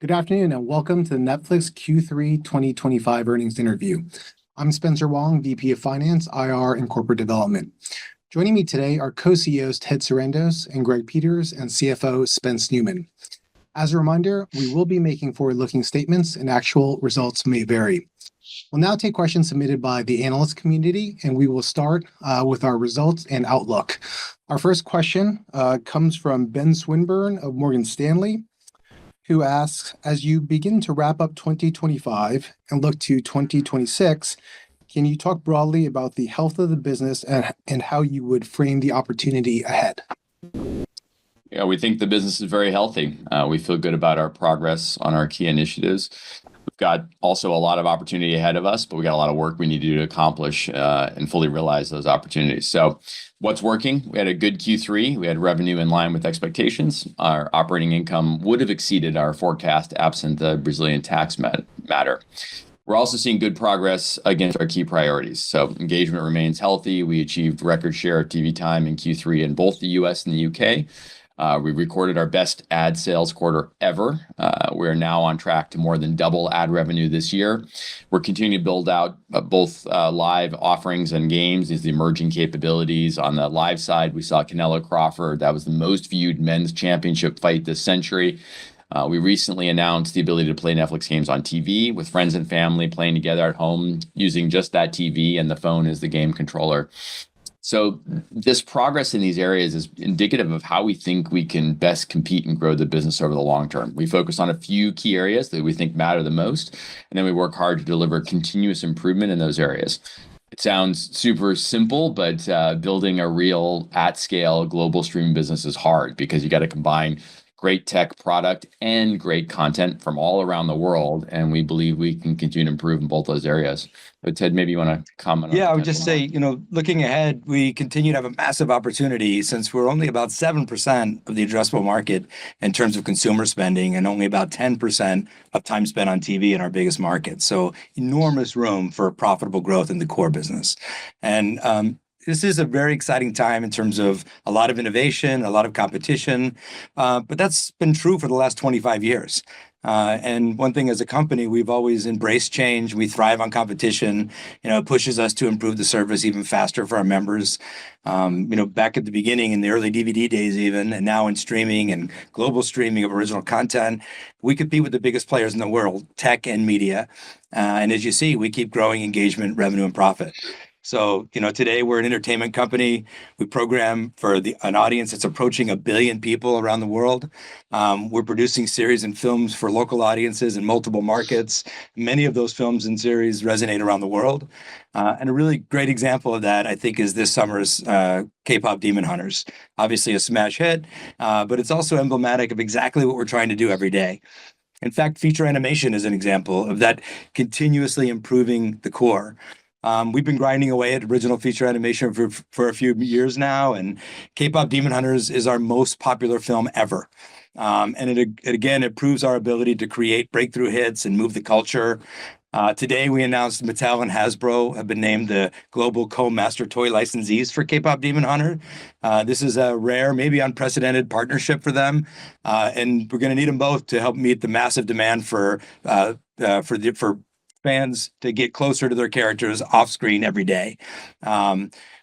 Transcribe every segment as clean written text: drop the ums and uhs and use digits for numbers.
Good afternoon and welcome to the Netflix Q3 2025 earnings interview. I'm Spencer Wong, VP of Finance, IR, and Corporate Development. Joining me today are co-CEOs Ted Sarandos and Greg Peters and CFO Spence Newman. As a reminder, we will be making forward-looking statements and actual results may vary. We'll now take questions submitted by the analyst community, and we will start with our results and outlook. Our first question comes from Ben Swinburne of Morgan Stanley, who asks, as you begin to wrap up 2025 and look to 2026, can you talk broadly about the health of the business and how you would frame the opportunity ahead? Yeah, we think the business is very healthy. We feel good about our progress on our key initiatives. We've got also a lot of opportunity ahead of us, but we got a lot of work we need to do to accomplish and fully realize those opportunities. So what's working? We had a good Q3. We had revenue in line with expectations. Our operating income would have exceeded our forecast absent the Brazilian tax matter. We're also seeing good progress against our key priorities. So engagement remains healthy. We achieved record share of TV time in Q3 in both the US and the UK. We recorded our best ad sales quarter ever. We're now on track to more than double ad revenue this year. We're continuing to build out both live offerings and games, these emerging capabilities. On the live side, we saw Canelo Crawford. That was the most viewed men's championship fight this century. We recently announced the ability to play Netflix games on TV with friends and family playing together at home using just that TV and the phone as the game controller. So this progress in these areas is indicative of how we think we can best compete and grow the business over the long term. We focus on a few key areas that we think matter the most, and then we work hard to deliver continuous improvement in those areas. It sounds super simple, but building a real at-scale global streaming business is hard because you got to combine great tech product and great content from all around the world, and we believe we can continue to improve in both those areas. But Ted, maybe you want to comment on that? Yeah, I would just say, looking ahead, we continue to have a massive opportunity since we're only about 7% of the addressable market in terms of consumer spending and only about 10% of time spent on TV in our biggest market. So enormous room for profitable growth in the core business. And this is a very exciting time in terms of a lot of innovation, a lot of competition, but that's been true for the last 25 years. And one thing as a company, we've always embraced change. We thrive on competition. It pushes us to improve the service even faster for our members. Back at the beginning in the early DVD days even, and now in streaming and global streaming of original content, we compete with the biggest players in the world, tech and media. And as you see, we keep growing engagement, revenue, and profit. So, today we're an entertainment company. We program for an audience that's approaching 1 billion people around the world. We're producing series and films for local audiences in multiple markets. Many of those films and series resonate around the world. And a really great example of that, I think, is this summer's K-pop Demon Hunters. Obviously a smash hit, but it's also emblematic of exactly what we're trying to do every day. In fact, feature animation is an example of that continuously improving the core. We've been grinding away at original feature animation for a few years now, and K-pop Demon Hunters is our most popular film ever. And it proves our ability to create breakthrough hits and move the culture. Today, we announced Mattel and Hasbro have been named the global co-master toy licensees for K-pop Demon Hunter. This is a rare, maybe unprecedented partnership for them, and we're going to need them both to help meet the massive demand for fans to get closer to their characters off screen every day.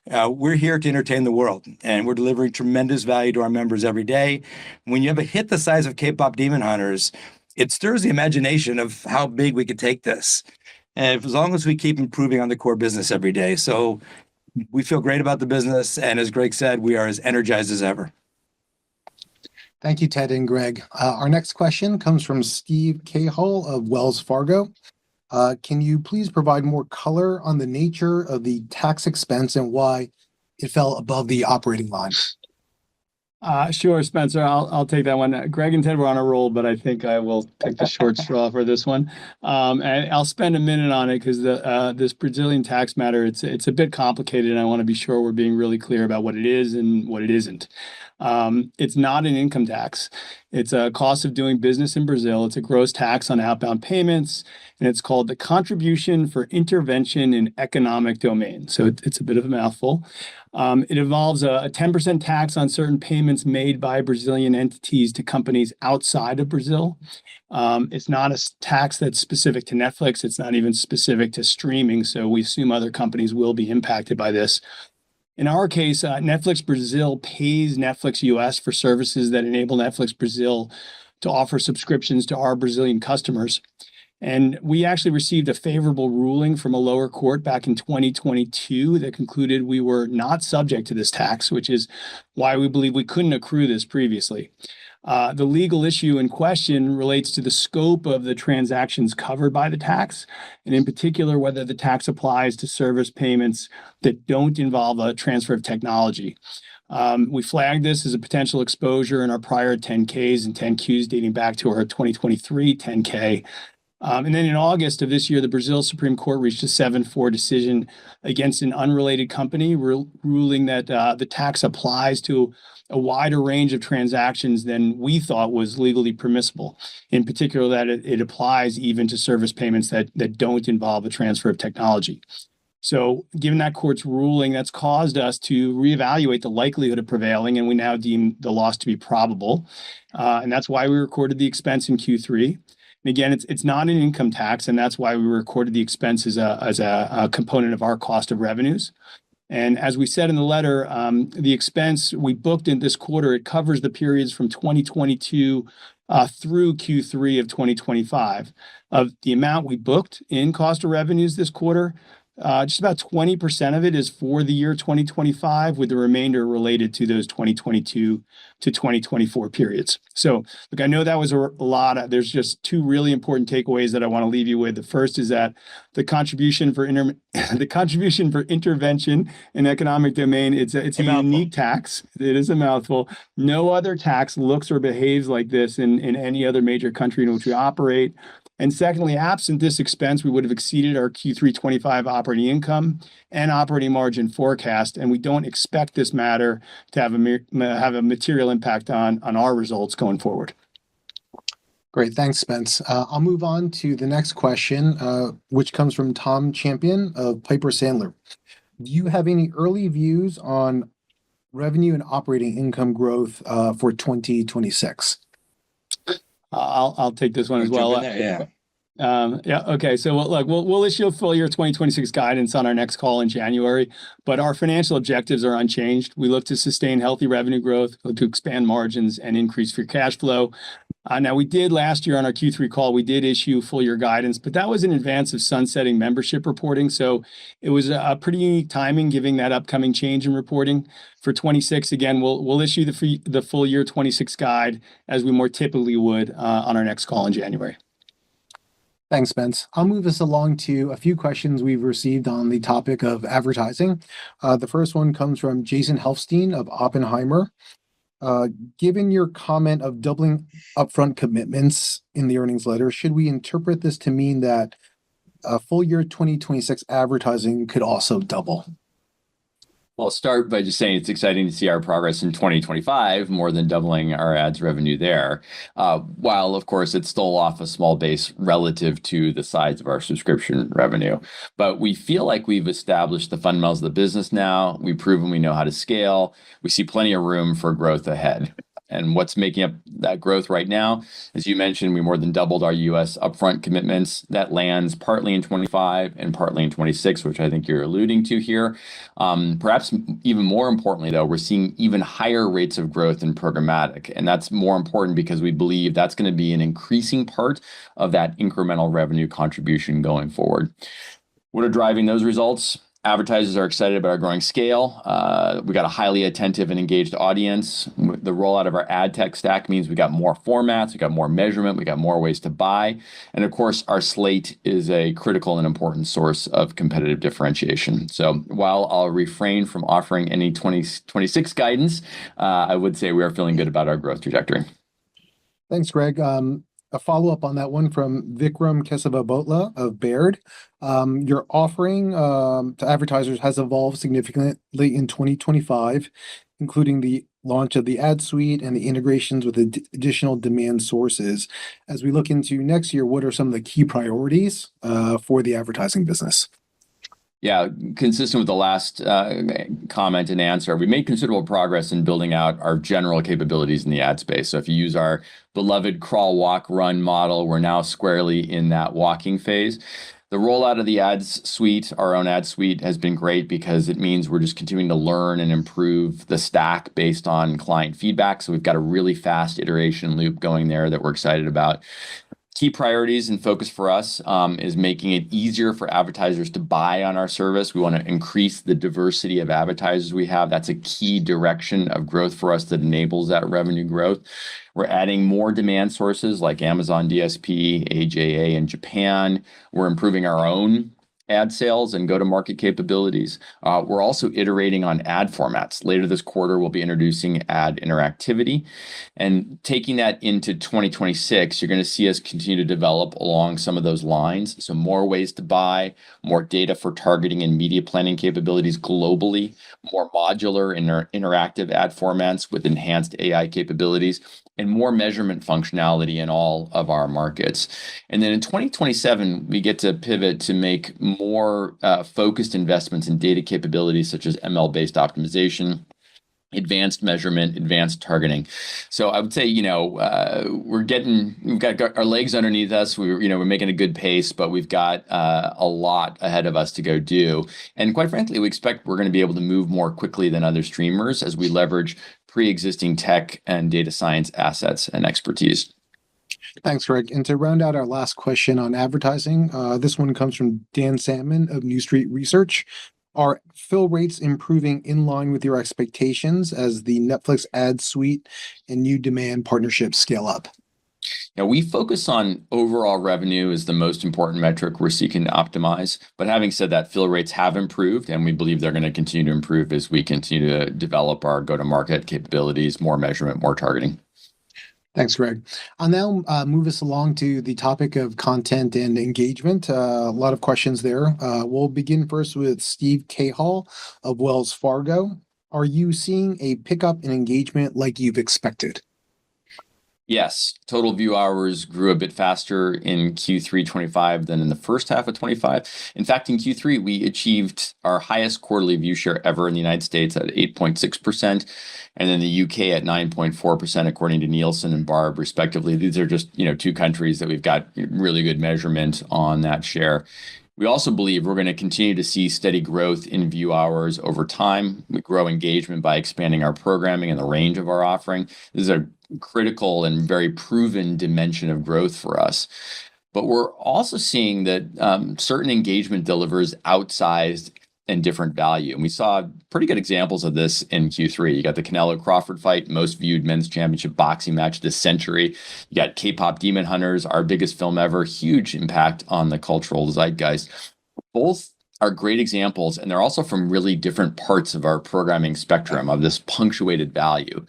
We're here to entertain the world, and we're delivering tremendous value to our members every day. When you have a hit the size of K-pop Demon Hunters, it stirs the imagination of how big we could take this. And as long as we keep improving on the core business every day. So we feel great about the business. And as Greg said, we are as energized as ever. Thank you, Ted and Greg. Our next question comes from Steve Cahill of Wells Fargo. Can you please provide more color on the nature of the tax expense and why it fell above the operating line? Sure, Spencer. I'll take that one. Greg and Ted were on a roll, but I think I will take the short straw for this one. And I'll spend a minute on it because this Brazilian tax matter, it's a bit complicated, and I want to be sure we're being really clear about what it is and what it isn't. It's not an income tax. It's a cost of doing business in Brazil. It's a gross tax on outbound payments, and it's called the Contribution for Intervention in Economic Domain. So it's a bit of a mouthful. It involves a 10% tax on certain payments made by Brazilian entities to companies outside of Brazil. It's not a tax that's specific to Netflix. It's not even specific to streaming. So we assume other companies will be impacted by this. In our case, Netflix Brazil pays Netflix US for services that enable Netflix Brazil to offer subscriptions to our Brazilian customers. And we actually received a favorable ruling from a lower court back in 2022 that concluded we were not subject to this tax, which is why we believe we couldn't accrue this previously. The legal issue in question relates to the scope of the transactions covered by the tax, and in particular, whether the tax applies to service payments that don't involve a transfer of technology. We flagged this as a potential exposure in our prior 10Ks and 10Qs dating back to our 2023 10K. And then in August of this year, the Brazil Supreme Court reached a 7-4 decision against an unrelated company, ruling that the tax applies to a wider range of transactions than we thought was legally permissible. In particular, that it applies even to service payments that don't involve a transfer of technology. So given that court's ruling, that's caused us to reevaluate the likelihood of prevailing, and we now deem the loss to be probable. And that's why we recorded the expense in Q3. And again, it's not an income tax, and that's why we recorded the expense as a component of our cost of revenues. And as we said in the letter, the expense we booked in this quarter, it covers the periods from 2022 through Q3 of 2025. Of the amount we booked in cost of revenues this quarter, just about 20% of it is for the year 2025, with the remainder related to those 2022 to 2024 periods. So, look, I know that was a lot. There's just two really important takeaways that I want to leave you with. The first is that the contribution for intervention in economic domain, it's a unique tax. It is a mouthful. No other tax looks or behaves like this in any other major country in which we operate. And secondly, absent this expense, we would have exceeded our Q3 25 operating income and operating margin forecast, and we don't expect this matter to have a material impact on our results going forward. Great, thanks, Spence. I'll move on to the next question, which comes from Tom Champion of Piper Sandler. Do you have any early views on revenue and operating income growth for 2026? I'll take this one as well. Okay. So we'll issue a full year 2026 guidance on our next call in January, but our financial objectives are unchanged. We look to sustain healthy revenue growth, look to expand margins, and increase free cash flow. Now, we did last year on our Q3 call, we did issue full year guidance, but that was in advance of sunsetting membership reporting. So it was a pretty unique timing, given that upcoming change in reporting. For 26, again, we'll issue the full year 26 guide as we more typically would on our next call in January. Thanks, Spence. I'll move us along to a few questions we've received on the topic of advertising. The first one comes from Jason Helfstein of Oppenheimer. Given your comment of doubling upfront commitments in the earnings letter, should we interpret this to mean that full year 2026 advertising could also double? Well, I'll start by just saying it's exciting to see our progress in 2025, more than doubling our ads revenue there. While, of course, it's still off a small base relative to the size of our subscription revenue. But we feel like we've established the fundamentals of the business now. We've proven we know how to scale. We see plenty of room for growth ahead. And what's making up that growth right now, as you mentioned, we more than doubled our US upfront commitments. That lands partly in 25 and partly in 26, which I think you're alluding to here. Perhaps even more importantly, though, we're seeing even higher rates of growth in programmatic. And that's more important because we believe that's going to be an increasing part of that incremental revenue contribution going forward. What are driving those results? Advertisers are excited about our growing scale. We got a highly attentive and engaged audience. The rollout of our ad tech stack means we got more formats, we got more measurement, we got more ways to buy. And of course, our slate is a critical and important source of competitive differentiation. So while I'll refrain from offering any 2026 guidance, I would say we are feeling good about our growth trajectory. Thanks, Greg. A follow-up on that one from Vikram Kesavabotla of Baird. Your offering to advertisers has evolved significantly in 2025, including the launch of the ad suite and the integrations with additional demand sources. As we look into next year, what are some of the key priorities for the advertising business? Yeah, consistent with the last comment and answer, we made considerable progress in building out our general capabilities in the ad space. So if you use our beloved crawl, walk, run model, we're now squarely in that walking phase. The rollout of the ads suite, our own ad suite, has been great because it means we're just continuing to learn and improve the stack based on client feedback. So we've got a really fast iteration loop going there that we're excited about. Key priorities and focus for us is making it easier for advertisers to buy on our service. We want to increase the diversity of advertisers we have. That's a key direction of growth for us that enables that revenue growth. We're adding more demand sources like Amazon DSP, AJA in Japan. We're improving our own ad sales and go-to-market capabilities. We're also iterating on ad formats. Later this quarter, we'll be introducing ad interactivity. And taking that into 2026, you're going to see us continue to develop along some of those lines. So more ways to buy, more data for targeting and media planning capabilities globally, more modular interactive ad formats with enhanced AI capabilities, and more measurement functionality in all of our markets. And then in 2027, we get to pivot to make more focused investments in data capabilities such as ML-based optimization, advanced measurement, advanced targeting. So I would say, we've got our legs underneath us. We're making a good pace, but we've got a lot ahead of us to go do. And quite frankly, we expect we're going to be able to move more quickly than other streamers as we leverage pre-existing tech and data science assets and expertise. Thanks, Greg. And to round out our last question on advertising, this one comes from Dan Salmon of New Street Research. Are fill rates improving in line with your expectations as the Netflix ad suite and new demand partnerships scale up? Now, we focus on overall revenue as the most important metric we're seeking to optimize. But having said that, fill rates have improved, and we believe they're going to continue to improve as we continue to develop our go-to-market capabilities, more measurement, more targeting. Thanks, Greg. I'll now move us along to the topic of content and engagement. A lot of questions there. We'll begin first with Steve Cahall of Wells Fargo. Are you seeing a pickup in engagement like you've expected? Yes, total view hours grew a bit faster in Q3 25 than in the first half of 25. In fact, in Q3, we achieved our highest quarterly view share ever in the United States at 8.6%, and in the UK at 9.4%, according to Nielsen and Barb, respectively. These are just two countries that we've got really good measurement on that share. We also believe we're going to continue to see steady growth in view hours over time. We grow engagement by expanding our programming and the range of our offering. This is a critical and very proven dimension of growth for us. But we're also seeing that certain engagement delivers outsized and different value. And we saw pretty good examples of this in Q3. You got the Canelo Crawford fight, most viewed men's championship boxing match this century. You got K-pop Demon Hunters, our biggest film ever, huge impact on the cultural zeitgeist. Both are great examples, and they're also from really different parts of our programming spectrum of this punctuated value.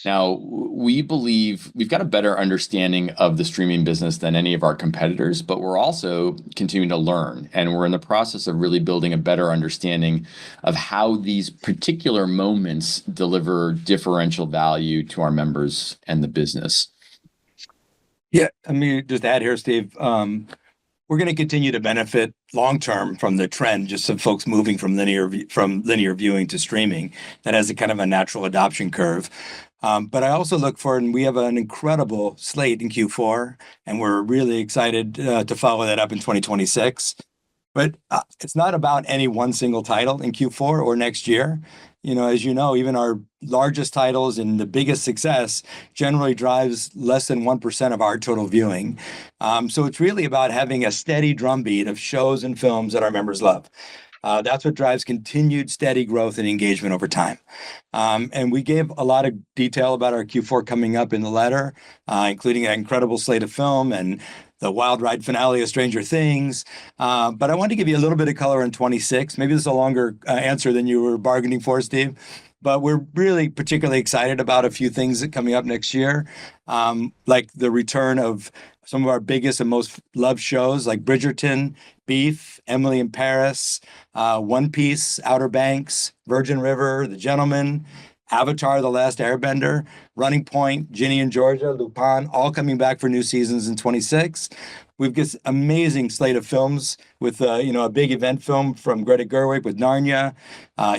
Now, we believe we've got a better understanding of the streaming business than any of our competitors, but we're also continuing to learn, and we're in the process of really building a better understanding of how these particular moments deliver differential value to our members and the business. Yeah, I mean, just to add here, Steve, we're going to continue to benefit long-term from the trend, just of folks moving from linear viewing to streaming. That has a kind of a natural adoption curve. But I also look for, and we have an incredible slate in Q4, and we're really excited to follow that up in 2026. But it's not about any one single title in Q4 or next year. As you know, even our largest titles and the biggest success generally drives less than 1% of our total viewing. So it's really about having a steady drumbeat of shows and films that our members love. That's what drives continued steady growth and engagement over time. And we gave a lot of detail about our Q4 coming up in the letter, including an incredible slate of film and the wild ride finale of Stranger Things. But I wanted to give you a little bit of color on 26. Maybe this is a longer answer than you were bargaining for, Steve. But we're really particularly excited about a few things that are coming up next year, like the return of some of our biggest and most loved shows like Bridgerton, Beef, Emily in Paris, One Piece, Outer Banks, Virgin River, The Gentleman, Avatar: The Last Airbender, Running Point, Ginny and Georgia, Lupin, all coming back for new seasons in 26. We've got this amazing slate of films with, a big event film from Greta Gerwig with Narnia.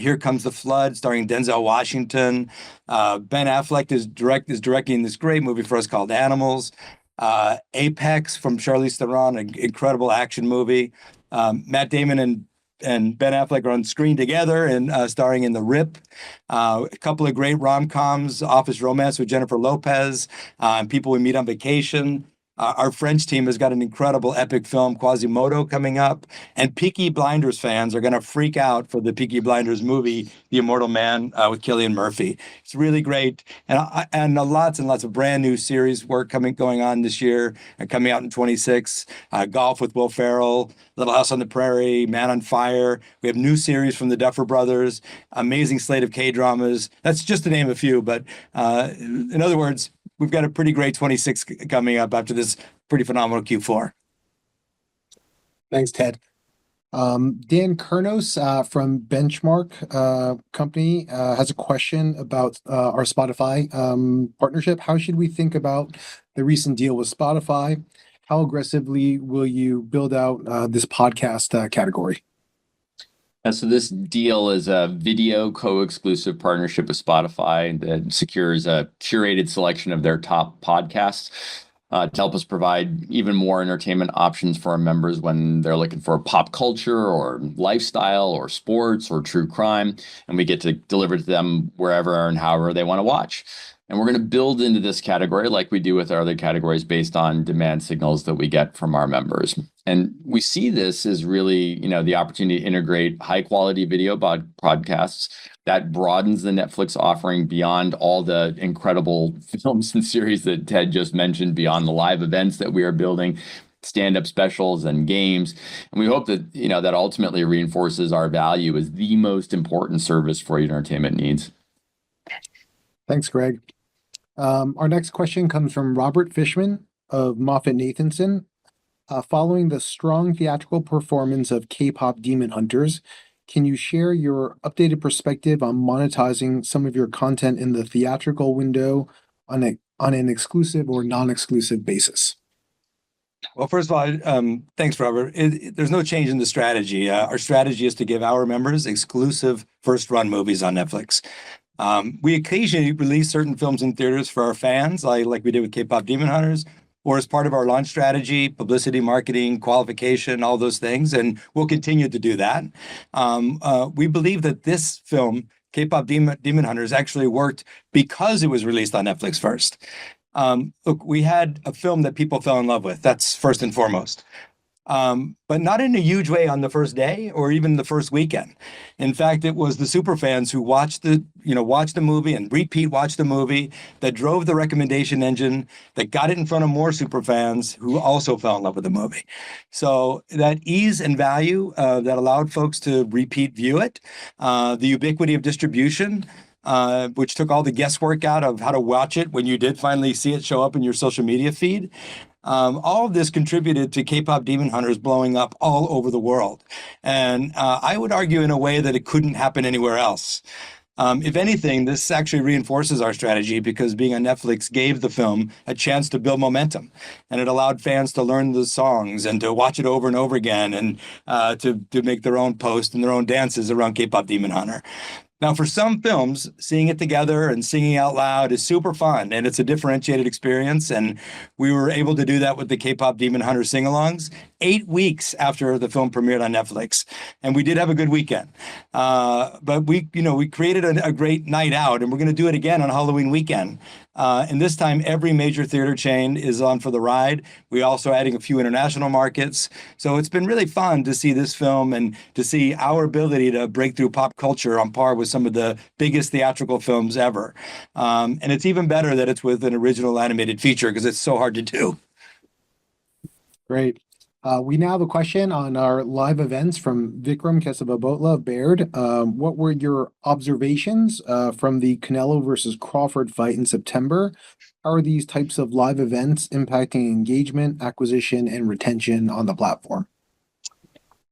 Here Comes the Flood, starring Denzel Washington. Ben Affleck is directing this great movie for us called Animals. Apex from Charlize Theron, an incredible action movie. Matt Damon and Ben Affleck are on screen together and starring in The Rip. A couple of great rom-coms, Office Romance with Jennifer Lopez, and People We Meet on Vacation. Our French team has got an incredible epic film, Quasimodo, coming up. And Peaky Blinders fans are going to freak out for the Peaky Blinders movie, The Immortal Man, with Cillian Murphy. It's really great. And lots and lots of brand new series work going on this year and coming out in 26. Golf with Will Ferrell, Little House on the Prairie, Man on Fire. We have new series from the Duffer Brothers, amazing slate of K-dramas. That's just to name a few. But in other words, we've got a pretty great 26 coming up after this pretty phenomenal Q4. Thanks, Ted. Dan Kurnos from Benchmark Company has a question about our Spotify partnership. How should we think about the recent deal with Spotify? How aggressively will you build out this podcast category? So this deal is a video co-exclusive partnership with Spotify that secures a curated selection of their top podcasts to help us provide even more entertainment options for our members when they're looking for pop culture or lifestyle or sports or true crime. And we get to deliver to them wherever and however they want to watch. And we're going to build into this category like we do with our other categories based on demand signals that we get from our members. And we see this as really, the opportunity to integrate high quality video podcasts that broadens the Netflix offering beyond all the incredible films and series that Ted just mentioned, beyond the live events that we are building, stand-up specials and games. And we hope that, that ultimately reinforces our value as the most important service for your entertainment needs. Thanks, Greg. Our next question comes from Robert Fishman of MoffettNathanson. Following the strong theatrical performance of K-pop Demon Hunters, can you share your updated perspective on monetizing some of your content in the theatrical window on an exclusive or non-exclusive basis? Well, first of all, thanks, Robert. There's no change in the strategy. Our strategy is to give our members exclusive first-run movies on Netflix. We occasionally release certain films in theaters for our fans, like we did with K-pop Demon Hunters, or as part of our launch strategy, publicity, marketing, qualification, all those things, and we'll continue to do that. We believe that this film, K-pop Demon Hunters, actually worked because it was released on Netflix first. Look, we had a film that people fell in love with. That's first and foremost. But not in a huge way on the first day or even the first weekend. In fact, it was the super fans who watched the movie and repeat watched the movie that drove the recommendation engine, that got it in front of more super fans who also fell in love with the movie. So that ease and value that allowed folks to repeat view it, the ubiquity of distribution, which took all the guesswork out of how to watch it when you did finally see it show up in your social media feed. All of this contributed to K-pop Demon Hunters blowing up all over the world. And I would argue in a way that it couldn't happen anywhere else. If anything, this actually reinforces our strategy because being on Netflix gave the film a chance to build momentum. And it allowed fans to learn the songs and to watch it over and over again and to make their own posts and their own dances around K-pop Demon Hunter. Now, for some films, seeing it together and singing out loud is super fun, and it's a differentiated experience. And we were able to do that with the K-pop Demon Hunter sing-alongs 8 weeks after the film premiered on Netflix, and we did have a good weekend. But we created a great night out, and we're going to do it again on Halloween weekend. And this time, every major theater chain is on for the ride. We're also adding a few international markets. So it's been really fun to see this film and to see our ability to break through pop culture on par with some of the biggest theatrical films ever. And it's even better that it's with an original animated feature because it's so hard to do. Great. We now have a question on our live events from Vikram Kesavabotla of Baird. What were your observations from the Canelo versus Crawford fight in September? How are these types of live events impacting engagement, acquisition, and retention on the platform?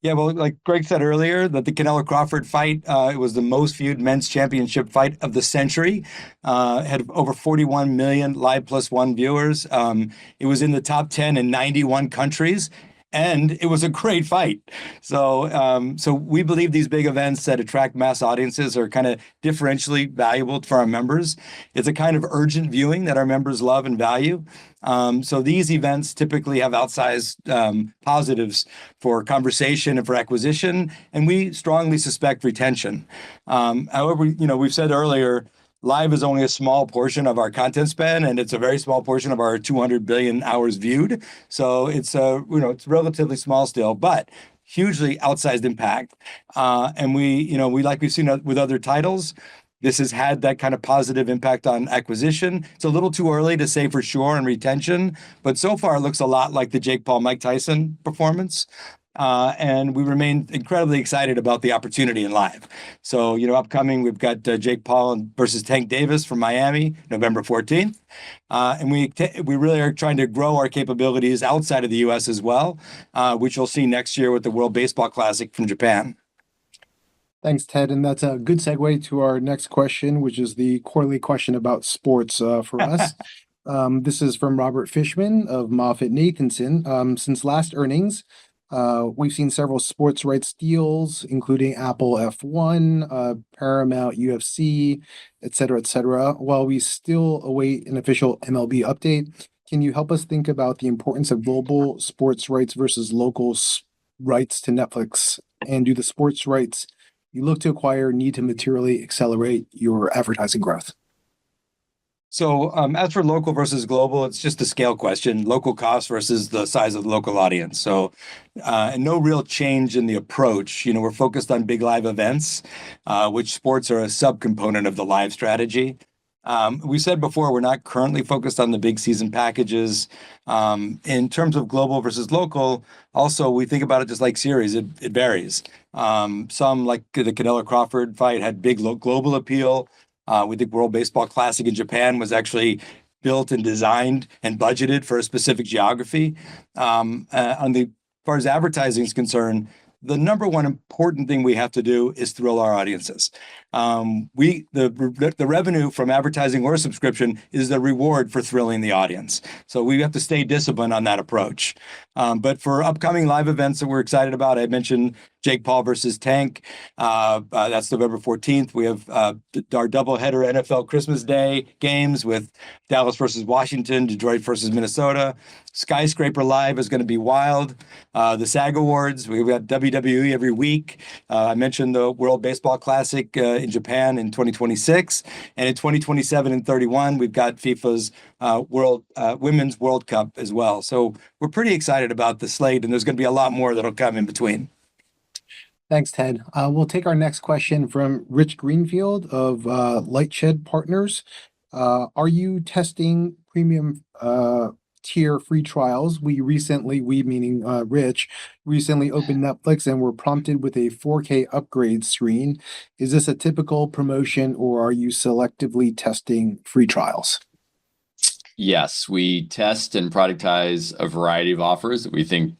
Yeah, well, like Greg said earlier, that the Canelo Crawford fight, it was the most viewed men's championship fight of the century. Had over 41 million live plus one viewers. It was in the top 10 in 91 countries. And it was a great fight. So we believe these big events that attract mass audiences are kind of differentially valuable for our members. It's a kind of urgent viewing that our members love and value. So these events typically have outsized positives for conversation and for acquisition, and we strongly suspect retention. However, we've said earlier, live is only a small portion of our content spend, and it's a very small portion of our 200 billion hours viewed. So it's it's relatively small still, but hugely outsized impact. And we've seen with other titles, this has had that kind of positive impact on acquisition. It's a little too early to say for sure on retention, but so far it looks a lot like the Jake Paul, Mike Tyson performance. And we remain incredibly excited about the opportunity in live. So, upcoming, we've got Jake Paul versus Tank Davis from Miami, November 14th. And we really are trying to grow our capabilities outside of the U.S. as well, which you'll see next year with the World Baseball Classic from Japan. Thanks, Ted. And that's a good segue to our next question, which is the quarterly question about sports for us. This is from Robert Fishman of MoffettNathanson. Since last earnings, we've seen several sports rights deals, including Apple F1, Paramount UFC, et cetera. While we still await an official MLB update, can you help us think about the importance of global sports rights versus local rights to Netflix? And do the sports rights you look to acquire need to materially accelerate your advertising growth? So as for local versus global, it's just a scale question, local cost versus the size of the local audience. So no real change in the approach. We're focused on big live events, which sports are a subcomponent of the live strategy. We said before, we're not currently focused on the big season packages. In terms of global versus local, also, we think about it just like series. It varies. Some, like the Canelo Crawford fight, had big global appeal. We think World Baseball Classic in Japan was actually built and designed and budgeted for a specific geography. As far as advertising is concerned, the number one important thing we have to do is thrill our audiences. The revenue from advertising or subscription is the reward for thrilling the audience. So we have to stay disciplined on that approach. But for upcoming live events that we're excited about, I mentioned Jake Paul versus Tank. That's November 14th. We have our doubleheader NFL Christmas Day games with Dallas versus Washington, Detroit versus Minnesota. Skyscraper Live is going to be wild. The SAG Awards, we've got WWE every week. I mentioned the World Baseball Classic in Japan in 2026. And in 2027 and 31, we've got FIFA's Women's World Cup as well. So we're pretty excited about the slate, and there's going to be a lot more that'll come in between. Thanks, Ted. We'll take our next question from Rich Greenfield of Lightshed Partners. Are you testing premium tier free trials? We meaning Rich, recently opened Netflix and were prompted with a 4K upgrade screen. Is this a typical promotion, or are you selectively testing free trials? Yes, we test and productize a variety of offers that we think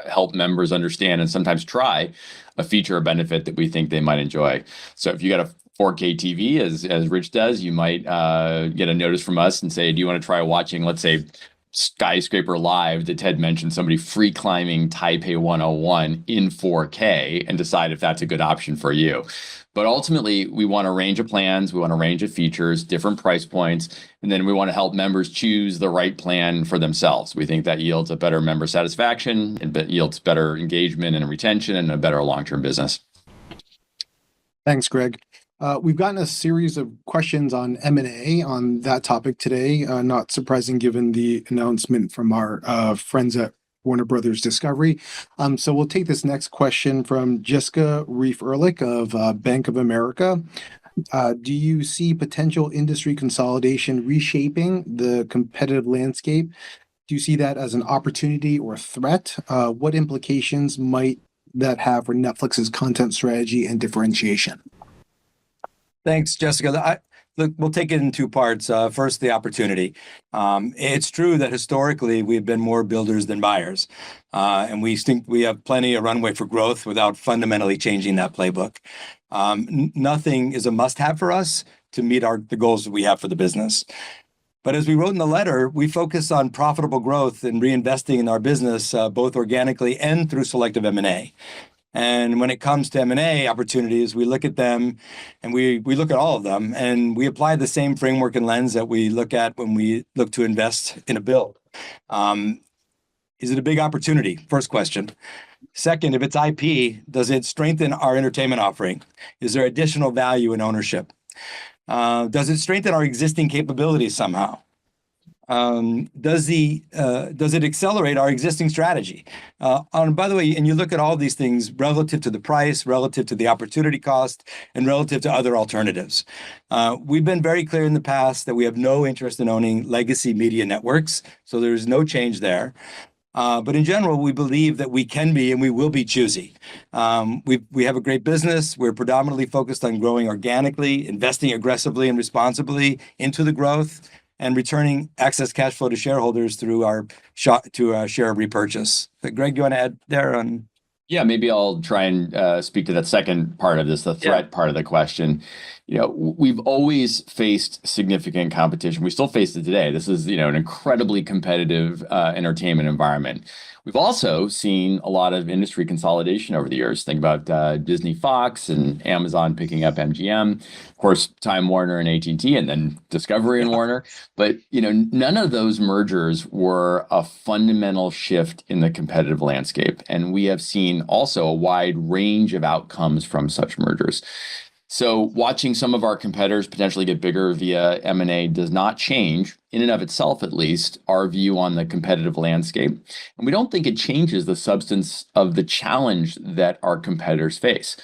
help members understand and sometimes try a feature or benefit that we think they might enjoy. So if you got a 4K TV, as Rich does, you might get a notice from us and say, do you want to try watching, let's say, Skyscraper Live that Ted mentioned, somebody free climbing Taipei 101 in 4K, and decide if that's a good option for you. But ultimately, we want a range of plans, we want a range of features, different price points, and then we want to help members choose the right plan for themselves. We think that yields a better member satisfaction, it yields better engagement and retention, and a better long-term business. Thanks, Greg. We've gotten a series of questions on M&A on that topic today, not surprising given the announcement from our friends at Warner Brothers Discovery. So we'll take this next question from Jessica Reif-Ehrlich of Bank of America. Do you see potential industry consolidation reshaping the competitive landscape? Do you see that as an opportunity or threat? What implications might that have for Netflix's content strategy and differentiation? Thanks, Jessica. Look, we'll take it in two parts. First, the opportunity. It's true that historically we've been more builders than buyers. And we think we have plenty of runway for growth without fundamentally changing that playbook. Nothing is a must-have for us to meet the goals that we have for the business. But as we wrote in the letter, we focus on profitable growth and reinvesting in our business, both organically and through selective M&A. And when it comes to M&A opportunities, we look at them and we look at all of them, and we apply the same framework and lens that we look at when we look to invest in a build. Is it a big opportunity? First question. Second, if it's IP, does it strengthen our entertainment offering? Is there additional value in ownership? Does it strengthen our existing capabilities somehow? Does it accelerate our existing strategy? By the way, and you look at all these things relative to the price, relative to the opportunity cost, and relative to other alternatives. We've been very clear in the past that we have no interest in owning legacy media networks, so there's no change there. But in general, we believe that we can be and we will be choosy. We have a great business. We're predominantly focused on growing organically, investing aggressively and responsibly into the growth, and returning excess cash flow to shareholders through our share repurchase. Greg, you want to add there on? Yeah, maybe I'll try and speak to that second part of this, the threat part of the question. We've always faced significant competition. We still face it today. This is, an incredibly competitive entertainment environment. We've also seen a lot of industry consolidation over the years. Think about Disney, Fox, and Amazon picking up MGM, of course, Time Warner and AT&T, and then Discovery and Warner. But none of those mergers were a fundamental shift in the competitive landscape, and we have seen also a wide range of outcomes from such mergers. So watching some of our competitors potentially get bigger via M&A does not change, in and of itself at least, our view on the competitive landscape. And we don't think it changes the substance of the challenge that our competitors face.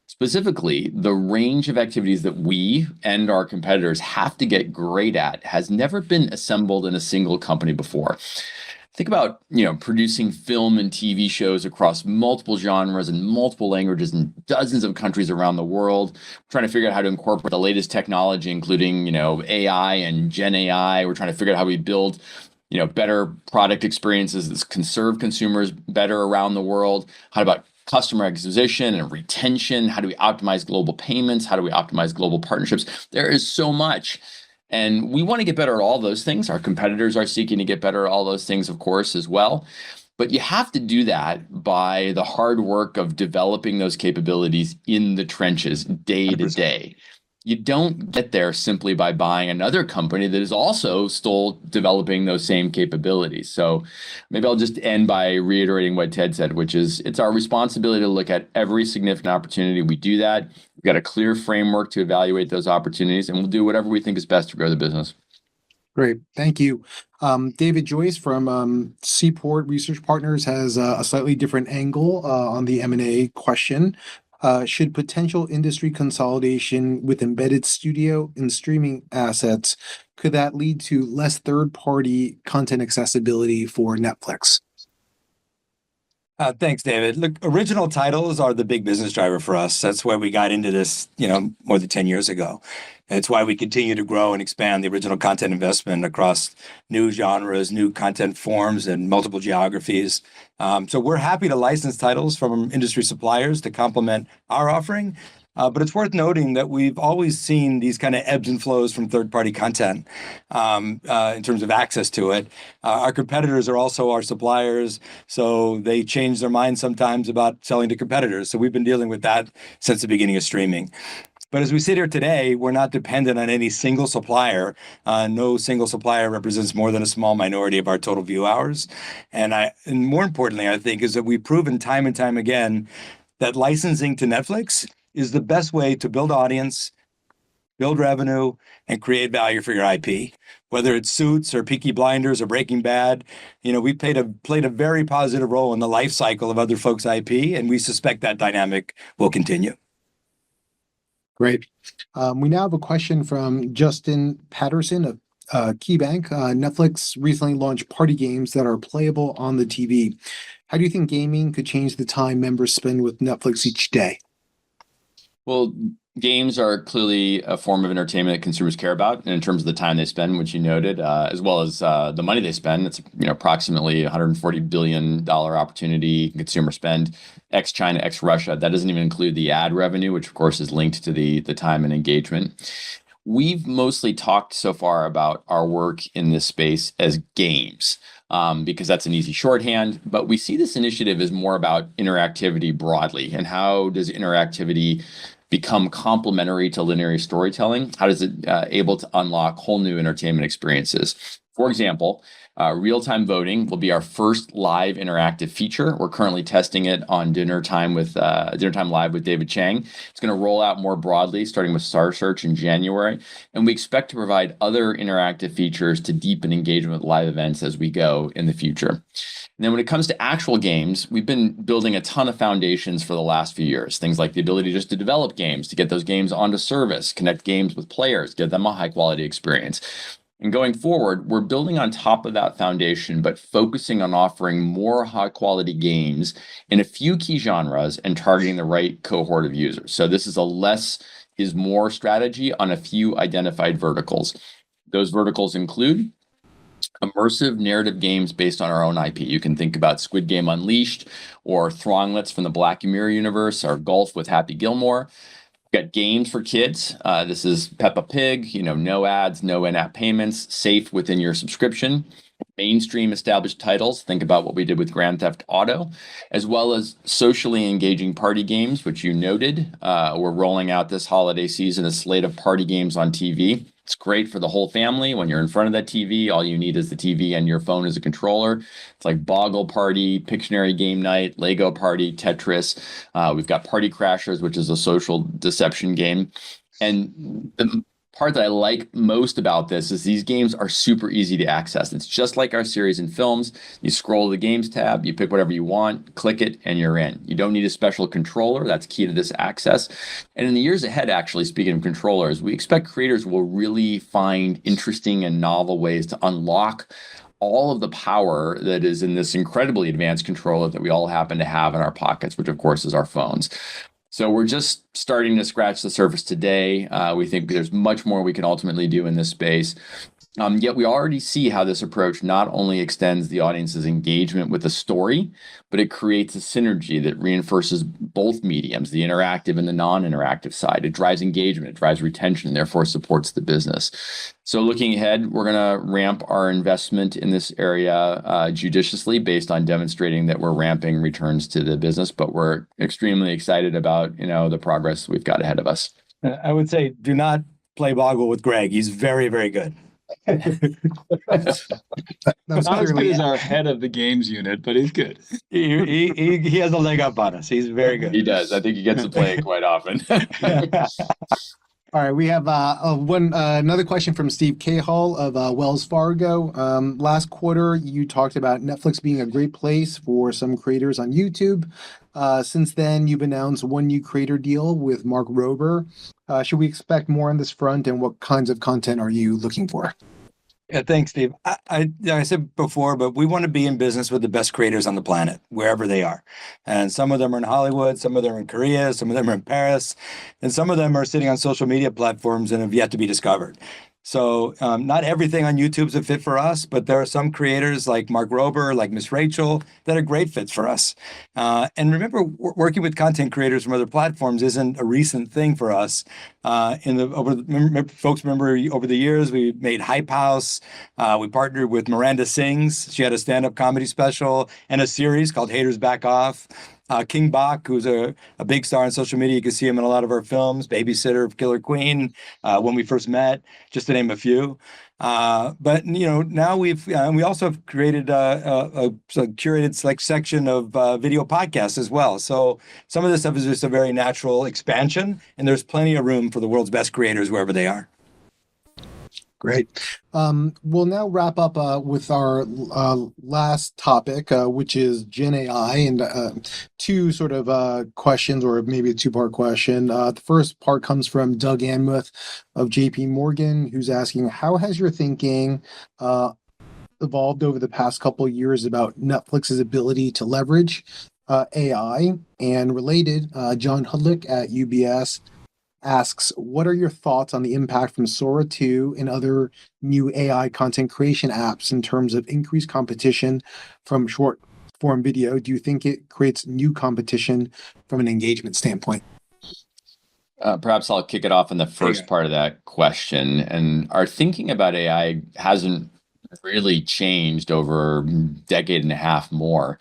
Specifically, the range of activities that we and our competitors have to get great at has never been assembled in a single company before. Think about, producing film and TV shows across multiple genres and multiple languages in dozens of countries around the world. We're trying to figure out how to incorporate the latest technology, including, AI and Gen AI. We're trying to figure out how we build, better product experiences that conserve consumers better around the world. How about customer acquisition and retention? How do we optimize global payments? How do we optimize global partnerships? There is so much. And we want to get better at all those things. Our competitors are seeking to get better at all those things, of course, as well. But you have to do that by the hard work of developing those capabilities in the trenches day to day. You don't get there simply by buying another company that is also still developing those same capabilities. So maybe I'll just end by reiterating what Ted said, which is it's our responsibility to look at every significant opportunity. We do that. We've got a clear framework to evaluate those opportunities, and we'll do whatever we think is best to grow the business. Great. Thank you. David Joyce from Seaport Research Partners has a slightly different angle on the M&A question. Should potential industry consolidation with embedded studio and streaming assets, could that lead to less third-party content accessibility for Netflix? Thanks, David. Look, original titles are the big business driver for us. That's why we got into this, more than 10 years ago. It's why we continue to grow and expand the original content investment across new genres, new content forms, and multiple geographies. So we're happy to license titles from industry suppliers to complement our offering. But it's worth noting that we've always seen these kind of ebbs and flows from third-party content in terms of access to it. Our competitors are also our suppliers, so they change their minds sometimes about selling to competitors. So we've been dealing with that since the beginning of streaming. But as we sit here today, we're not dependent on any single supplier. No single supplier represents more than a small minority of our total view hours. And more importantly, I think, is that we've proven time and time again that licensing to Netflix is the best way to build audience, build revenue, and create value for your IP. Whether it's Suits or Peaky Blinders or Breaking Bad, we played a very positive role in the life cycle of other folks' IP, and we suspect that dynamic will continue. Great. We now have a question from Justin Patterson of KeyBank. Netflix recently launched party games that are playable on the TV. How do you think gaming could change the time members spend with Netflix each day? Well, games are clearly a form of entertainment that consumers care about, and in terms of the time they spend, which you noted, as well as the money they spend. It's approximately $140 billion opportunity consumer spend, ex China, ex Russia. That doesn't even include the ad revenue, which of course is linked to the time and engagement. We've mostly talked so far about our work in this space as games, because that's an easy shorthand. But we see this initiative as more about interactivity broadly, and how does interactivity become complementary to linear storytelling? How does it able to unlock whole new entertainment experiences? For example, real-time voting will be our first live interactive feature. We're currently testing it on Dinner Time Live with David Chang. It's going to roll out more broadly, starting with Star Search in January, and we expect to provide other interactive features to deepen engagement with live events as we go in the future. And then when it comes to actual games, we've been building a ton of foundations for the last few years. Things like the ability just to develop games, to get those games onto service, connect games with players, give them a high quality experience. And going forward, we're building on top of that foundation, but focusing on offering more high quality games in a few key genres and targeting the right cohort of users. So this is a less is more strategy on a few identified verticals. Those verticals include immersive narrative games based on our own IP. You can think about Squid Game Unleashed, or Thronglets from the Black Mirror universe, or Golf with Happy Gilmore. We've got games for kids. This is Peppa Pig, no ads, no in-app payments, safe within your subscription. Mainstream established titles, think about what we did with Grand Theft Auto, as well as socially engaging party games, which you noted. We're rolling out this holiday season a slate of party games on TV. It's great for the whole family. When you're in front of that TV, all you need is the TV and your phone as a controller. It's like Boggle Party, Pictionary Game Night, Lego Party, Tetris. We've got Party Crashers, which is a social deception game. And the part that I like most about this is these games are super easy to access. It's just like our series and films. You scroll to the games tab, you pick whatever you want, click it, and you're in. You don't need a special controller. That's key to this access. And in the years ahead, actually, speaking of controllers, we expect creators will really find interesting and novel ways to unlock all of the power that is in this incredibly advanced controller that we all happen to have in our pockets, which of course is our phones. So we're just starting to scratch the surface today. We think there's much more we can ultimately do in this space. Yet we already see how this approach not only extends the audience's engagement with the story, but it creates a synergy that reinforces both mediums, the interactive and the non-interactive side. It drives engagement, it drives retention, and therefore supports the business. So looking ahead, we're going to ramp our investment in this area judiciously based on demonstrating that we're ramping returns to the business, but we're extremely excited about, the progress we've got ahead of us. I would say do not play Boggle with Greg. He's very, very good. That was Not as good clearly as our head of the games unit, but he's good. He has a leg up on us. He's very good. He does. I think he gets to play it quite often. All right, we have another question from Steve Cahill of Wells Fargo. Last quarter, you talked about Netflix being a great place for some creators on YouTube. Since then, you've announced one new creator deal with Mark Rober. Should we expect more on this front, and what kinds of content are you looking for? Yeah, thanks, Steve. I said before, but we want to be in business with the best creators on the planet, wherever they are. And some of them are in Hollywood, some of them are in Korea, some of them are in Paris, and some of them are sitting on social media platforms and have yet to be discovered. So not everything on YouTube's a fit for us, but there are some creators like Mark Rober, like Miss Rachel, that are great fits for us. And remember, working with content creators from other platforms isn't a recent thing for us. Folks remember over the years, we made Hype House. We partnered with Miranda Sings. She had a stand-up comedy special and a series called Haters Back Off. King Bach, who's a big star on social media. You can see him in a lot of our films, Babysitter of Killer Queen, When We First Met, just to name a few. But now we also have created a curated select section of video podcasts as well. So some of this stuff is just a very natural expansion, and there's plenty of room for the world's best creators wherever they are. Great. We'll now wrap up with our last topic, which is Gen AI, and two sort of questions, or maybe a two-part question. The first part comes from Doug Anmuth of JP Morgan, who's asking, how has your thinking evolved over the past couple of years about Netflix's ability to leverage AI? And related, John Hudlick at UBS asks, what are your thoughts on the impact from Sora 2 and other new AI content creation apps in terms of increased competition from short form video? Do you think it creates new competition from an engagement standpoint? Perhaps I'll kick it off in the first part of that question. And our thinking about AI hasn't really changed over a decade and a half more.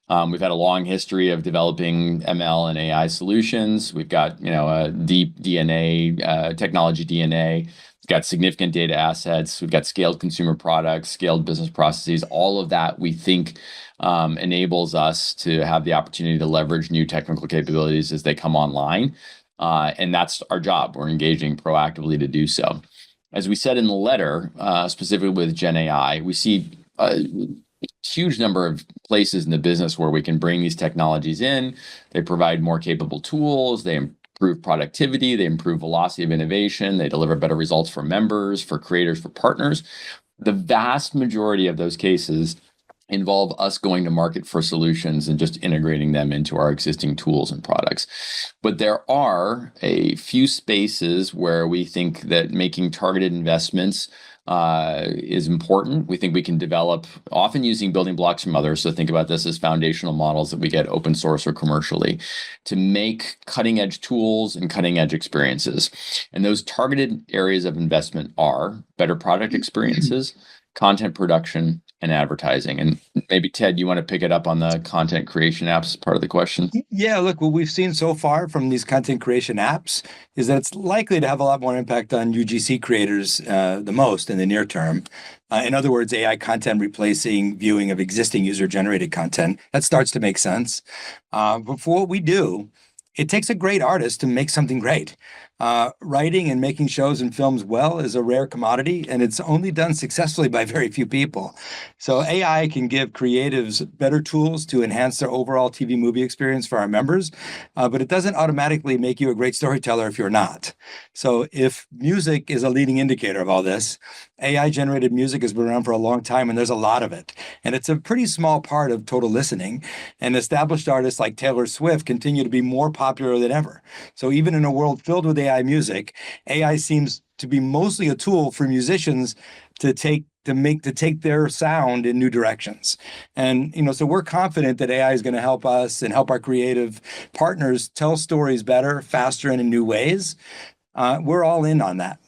We've had a long history of developing ML and AI solutions. We've got, a deep DNA, technology DNA. We've got significant data assets. We've got scaled consumer products, scaled business processes. All of that we think enables us to have the opportunity to leverage new technical capabilities as they come online. And that's our job. We're engaging proactively to do so. As we said in the letter, specifically with Gen AI, we see a huge number of places in the business where we can bring these technologies in. They provide more capable tools. They improve productivity. They improve velocity of innovation. They deliver better results for members, for creators, for partners. The vast majority of those cases involve us going to market for solutions and just integrating them into our existing tools and products. But there are a few spaces where we think that making targeted investments is important. We think we can develop, often using building blocks from others. So think about this as foundational models that we get open source or commercially to make cutting edge tools and cutting edge experiences. And those targeted areas of investment are better product experiences, content production, and advertising. And maybe Ted, you want to pick it up on the content creation apps as part of the question? Yeah, look, what we've seen so far from these content creation apps is that it's likely to have a lot more impact on UGC creators the most in the near term. In other words, AI content replacing viewing of existing user-generated content. That starts to make sense. But for what we do, it takes a great artist to make something great. Writing and making shows and films well is a rare commodity, and it's only done successfully by very few people. So AI can give creatives better tools to enhance their overall TV movie experience for our members, but it doesn't automatically make you a great storyteller if you're not. So if music is a leading indicator of all this, AI-generated music has been around for a long time, and there's a lot of it. And it's a pretty small part of total listening. And established artists like Taylor Swift continue to be more popular than ever. So even in a world filled with AI music, AI seems to be mostly a tool for musicians to take their sound in new directions. And, so we're confident that AI is going to help us and help our creative partners tell stories better, faster, and in new ways. We're all in on that.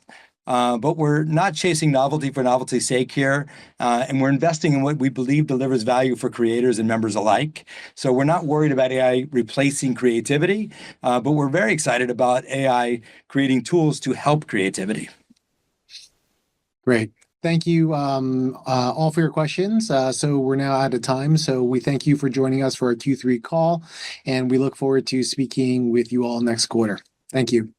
But we're not chasing novelty for novelty's sake here, and we're investing in what we believe delivers value for creators and members alike. So we're not worried about AI replacing creativity, but we're very excited about AI creating tools to help creativity. Great. Thank you all for your questions. So we're now out of time. So we thank you for joining us for our Q3 call, and we look forward to speaking with you all next quarter. Thank you.